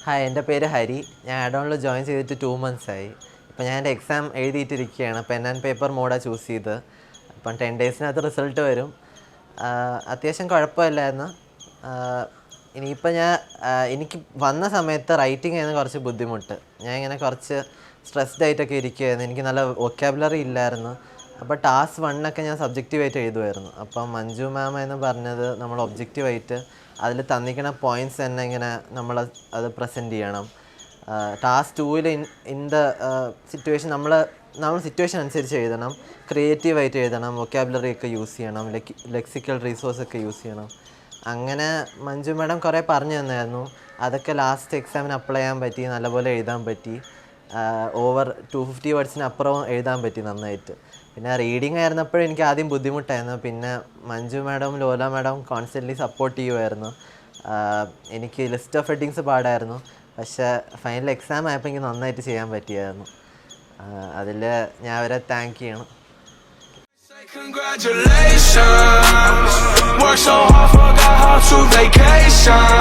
Hi, എൻ്റെ പേര് ഹരി. ഞാൻ ആഡോണിൽ ജോയിൻ ചെയ്തിട്ട് 2 months ആയി. ഇപ്പോൾ ഞാൻ എൻ്റെ എക്സാം എഴുതിയിട്ടിരിക്കുകയാണ്. പെൻ ആൻഡ് പേപ്പർ മോഡാണ് ചൂസ് ചെയ്ത്. അപ്പം 10 daysനകത്ത് റിസൾട്ട് വരും. അത്യാവശ്യം കുഴപ്പമില്ലായിരുന്നു. ഇനിയിപ്പോൾ എനിക്ക് വന്ന സമയത്ത് റൈറ്റിംഗ് ആയിരുന്നു കുറച്ച് ബുദ്ധിമുട്ട്. ഞാൻ ഇങ്ങനെ കുറച്ച് സ്ട്രെസ്ഡ് ആയിട്ടൊക്കെ ഇരിക്കുമായിരുന്നു. എനിക്ക് നല്ല വൊക്കാബുലറി ഇല്ലായിരുന്നു. അപ്പോൾ ടാസ്ക് 1 ഞാൻ സബ്ജക്റ്റീവായിട്ട് എഴുതുമായിരുന്നു. അപ്പം മഞ്ജു മാം എന്ന് പറഞ്ഞത് നമ്മൾ ഒബ്ജക്റ്റീവായിട്ട് അതിൽ തന്നിരിക്കുന്ന പോയിൻറ്റ്സ് തന്നെ ഇങ്ങനെ നമ്മൾ അത് പ്രസൻറ്റ് ചെയ്യണം. ടാസ്ക് 2 ഇൻ ദ സിറ്റുവേഷൻ നമ്മൾ സിറ്റുവേഷൻ അനുസരിച്ച് എഴുതണം, ക്രിയേറ്റീവായിട്ട് എഴുതണം, വൊക്കാബുലറി ഒക്കെ യൂസ് ചെയ്യണം, ലെക്സിക്കൽ റിസോഴ്സൊക്കെ യൂസ് ചെയ്യണം. അങ്ങനെ മഞ്ജു മാഡം കുറേ പറഞ്ഞു തന്നായിരുന്നു. അതൊക്കെ ലാസ്റ്റ് എക്സാമിന് അപ്ലൈ ചെയ്യാൻ പറ്റി, നല്ലപോലെ എഴുതാൻ പറ്റി. ഓവർ 250 wordsന് അപ്പുറവും എഴുതാൻ പറ്റി നന്നായിട്ട്. പിന്നെ റീഡിങ് ആയിരുന്നപ്പോഴും എനിക്ക് ആദ്യം ബുദ്ധിമുട്ടായിരുന്നു. പിന്നെ മഞ്ജു മാഡം, ലോല മാഡം കോൺസ്റ്റൻ്റ്ലി സപ്പോർട്ട് ചെയ്യുമായിരുന്നു. എനിക്ക് ലിസ്റ്റ് ഓഫ് ഹെഡിങ്സ് പാടായിരുന്നു. പക്ഷേ ഫൈനൽ എക്സാം ആയപ്പോൾ എനിക്ക് നന്നായിട്ട് ചെയ്യാൻ പറ്റിയായിരുന്നു. അതിൽ ഞാൻ അവരെ താങ്ക് ചെയ്യണം. Congratulations, work so hard, forgot how to vacation.